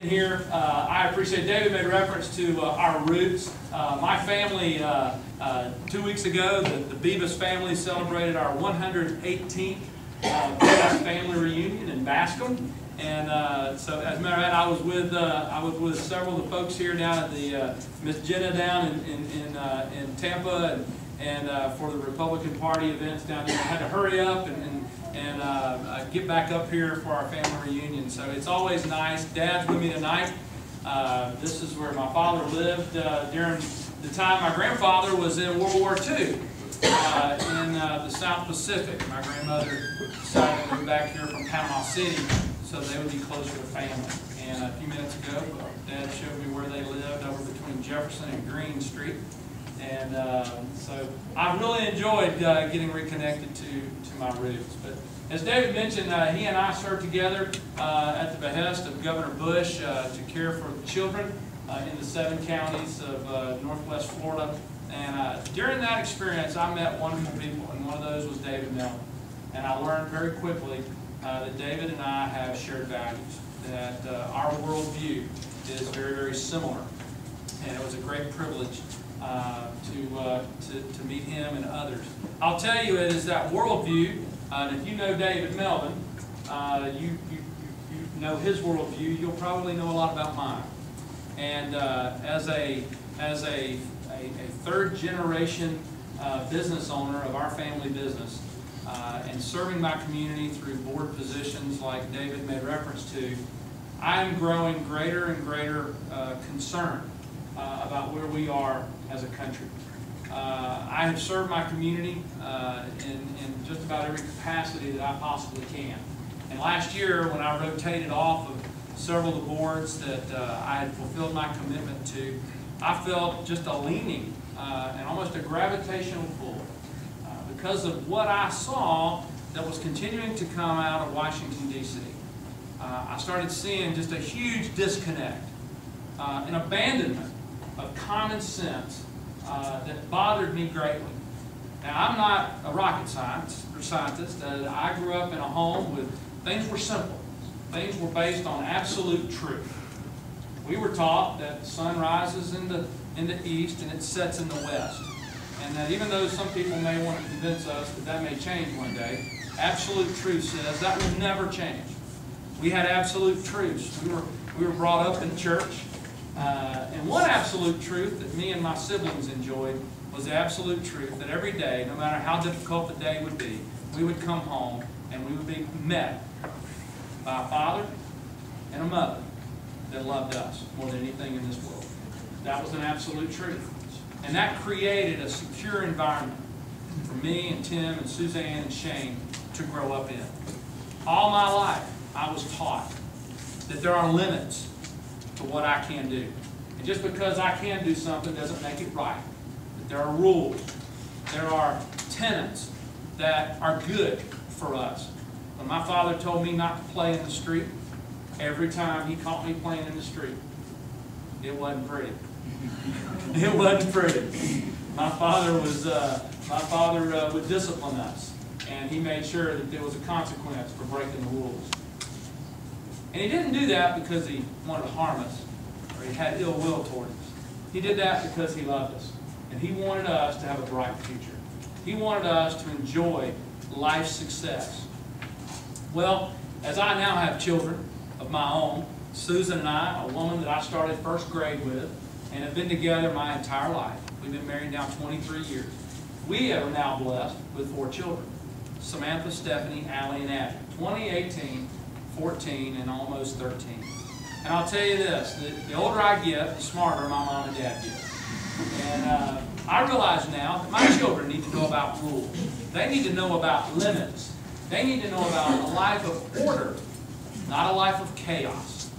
Here, I appreciate David made reference to our roots. My family, 2 weeks ago, the Beavis family celebrated our 118th Beavis family reunion in Bascom, and so as a matter of fact, I was with several of the folks here down at the Miss Jenna down in Tampa, and for the Republican Party events down there. I had to hurry up and get back up here for our family reunion. So it's always nice. Dad's with me tonight. This is where my father lived during the time my grandfather was in World War II in the South Pacific. My grandmother decided to move back here from Panama City so they would be closer to family. And a few minutes ago, Dad showed me where they lived over between Jefferson and Green Street. And so I've really enjoyed getting reconnected to my roots. But as David mentioned, he and I served together at the behest of Governor Bush to care for the children in the 7 counties of Northwest Florida. And during that experience, I met wonderful people, and one of those was David Mellon. And I learned very quickly that David and I have shared values, that our worldview is very, very similar. And it was a great privilege to meet him and others. I'll tell you, it is that worldview, and if you know David Melvin, you know his worldview, you'll probably know a lot about mine. And as a third generation business owner of our family business, and serving my community through board positions like David made reference to, I am growing greater and greater concern about where we are as a country. I have served my community in just about every capacity that I possibly can. And last year, when I rotated off of several of the boards that I had fulfilled my commitment to, I felt just a leaning and almost a gravitational pull because of what I saw that was continuing to come out of Washington, D.C. I started seeing just a huge disconnect, an abandonment of common sense that bothered me greatly. Now, I'm not a rocket scientist. I grew up in a home with things were simple. Things were based on absolute truth. We were taught that the sun rises in the east and it sets in the west. And that even though some people may want to convince us that that may change one day, absolute truth says that will never change. We had absolute truths. We were brought up in church. And one absolute truth that me and my siblings enjoyed was the absolute truth that every day, no matter how difficult the day would be, we would come home and we would be met by a father and a mother that loved us more than anything in this world. That was an absolute truth. And that created a secure environment for me and Tim and Suzanne and Shane to grow up in. All my life, I was taught that there are limits to what I can do. And just because I can do something doesn't make it right. That there are rules, there are tenets that are good for us. When my father told me not to play in the street, every time he caught me playing in the street, it wasn't pretty. It wasn't pretty. My father would discipline us, and he made sure that there was a consequence for breaking the rules. And he didn't do that because he wanted to harm us or he had ill will toward us. He did that because he loved us. And he wanted us to have a bright future. He wanted us to enjoy life's success. Well, as I now have children of my own, Susan and I, a woman that I started first grade with, and have been together my entire life. We've been married now 23 years. We are now blessed with 4 children. Samantha, Stephanie, Allie, and Abby. 2018, 14, and almost 13. And I'll tell you this, the older I get, the smarter my mom and dad get. And I realize now that my children need to know about rules. They need to know about limits. They need to know about a life of order, not a life of chaos,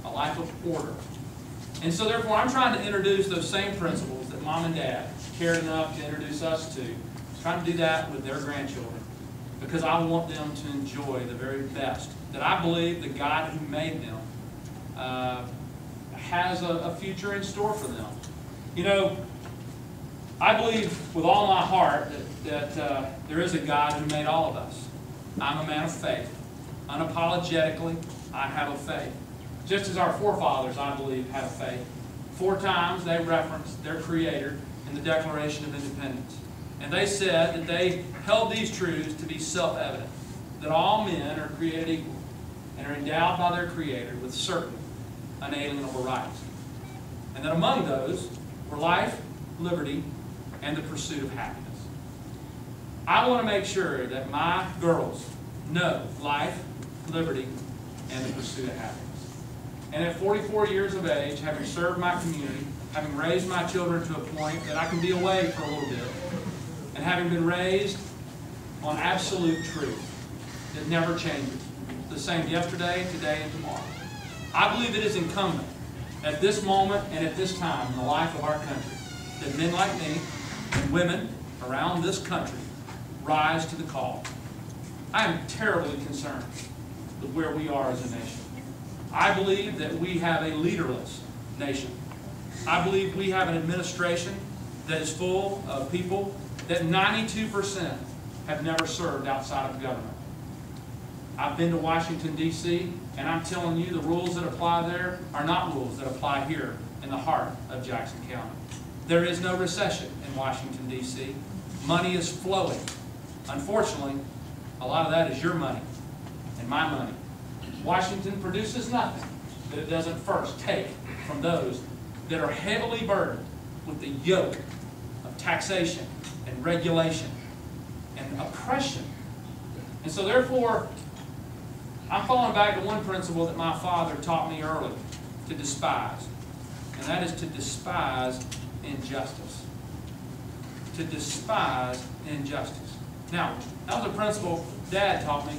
a life of order. And so therefore, I'm trying to introduce those same principles that mom and dad cared enough to introduce us to. I'm trying to do that with their grandchildren because I want them to enjoy the very best that I believe the God who made them has a future in store for them. You know, I believe with all my heart that there is a God who made all of us. I'm a man of faith. Unapologetically, I have a faith. just as our forefathers, I believe, had a faith. 4 times they referenced their Creator in the Declaration of Independence. And they said that they held these truths to be self-evident, that all men are created equal and are endowed by their Creator with certain unalienable rights, and that among those were life, liberty, and the pursuit of happiness. I want to make sure that my girls know life, liberty, and the pursuit of happiness. And at 44 years of age, having served my community, having raised my children to a point that I can be away for a little bit, and having been raised on absolute truth that never changes, the same yesterday, today, and tomorrow, I believe it is incumbent at this moment and at this time in the life of our country that men like me and women around this country rise to the call. I am terribly concerned with where we are as a nation. I believe that we have a leaderless nation. I believe we have an administration that is full of people that 92% have never served outside of government. I've been to Washington, D.C., and I'm telling you the rules that apply there are not rules that apply here in the heart of Jackson County. There is no recession in Washington, D.C. Money is flowing. Unfortunately, a lot of that is your money and my money. Washington produces nothing that it doesn't first take from those that are heavily burdened with the yoke of taxation and regulation and oppression. And so therefore, I'm falling back to one principle that my father taught me early to despise, and that is to despise injustice. To despise injustice. Now, that was a principle Dad taught me,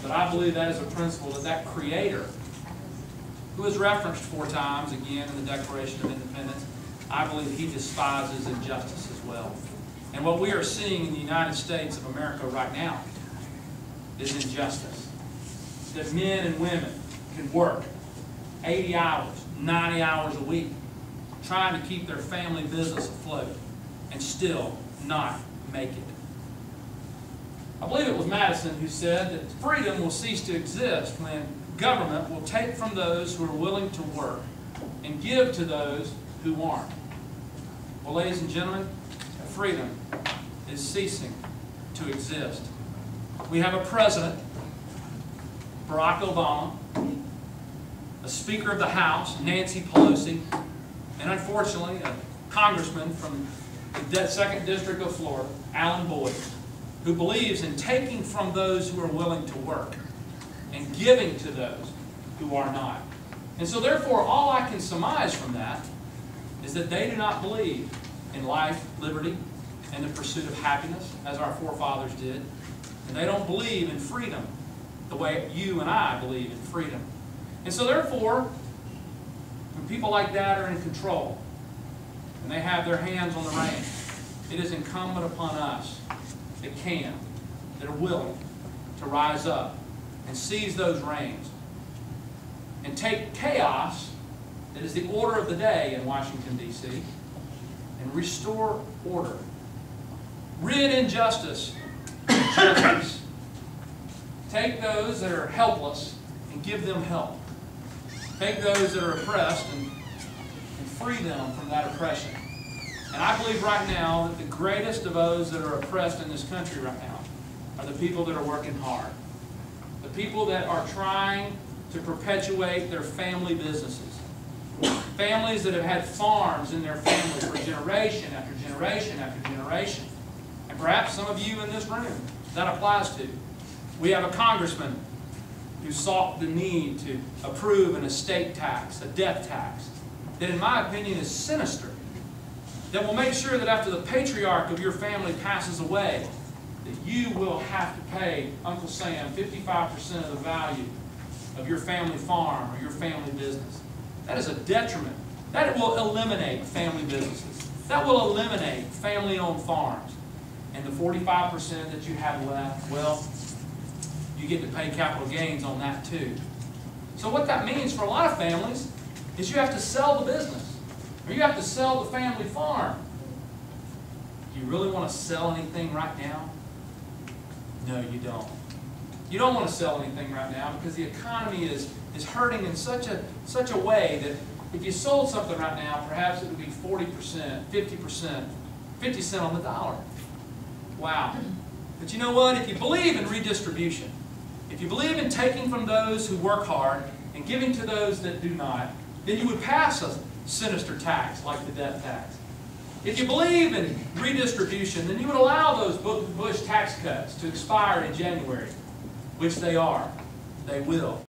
but I believe that is a principle that Creator, who is referenced 4 times again in the Declaration of Independence, I believe He despises injustice as well. And what we are seeing in the United States of America right now is injustice. That men and women can work 80 hours, 90 hours a week, trying to keep their family business afloat and still not make it. I believe it was Madison who said that freedom will cease to exist when government will take from those who are willing to work and give to those who aren't. Well, ladies and gentlemen, freedom is ceasing to exist. We have a president, Barack Obama, a Speaker of the House, Nancy Pelosi, and unfortunately a congressman from the 2nd District of Florida, Alan Boyd, who believes in taking from those who are willing to work and giving to those who are not. And so therefore, all I can surmise from that is that they do not believe in life, liberty, and the pursuit of happiness, as our forefathers did. And they don't believe in freedom the way you and I believe in freedom. And so therefore, when people like that are in control, and they have their hands on the reins, it is incumbent upon us that can, that are willing to rise up and seize those reins and take chaos that is the order of the day in Washington, D.C., and restore order. Rid injustice of justice. Take those that are helpless and give them help. Take those that are oppressed and free them from that oppression. And I believe right now that the greatest of those that are oppressed in this country right now are the people that are working hard. The people that are trying to perpetuate their family businesses. Families that have had farms in their family for generation after generation after generation. And perhaps some of you in this room that applies to. We have a congressman who sought the need to approve an estate tax, a death tax, that in my opinion is sinister, that will make sure that after the patriarch of your family passes away, that you will have to pay Uncle Sam 55% of the value of your family farm or your family business. That is a detriment. That will eliminate family businesses. That will eliminate family-owned farms. And the 45% that you have left, well, you get to pay capital gains on that too. So what that means for a lot of families is you have to sell the business, or you have to sell the family farm. Do you really want to sell anything right now? No, you don't. You don't want to sell anything right now because the economy is is hurting in such a way that if you sold something right now, perhaps it would be 40%, 50%, 50 cents on the dollar. Wow. But you know what? If you believe in redistribution, if you believe in taking from those who work hard and giving to those that do not, then you would pass a sinister tax like the death tax. If you believe in redistribution, then you would allow those Bush tax cuts to expire in January, which they are. They will.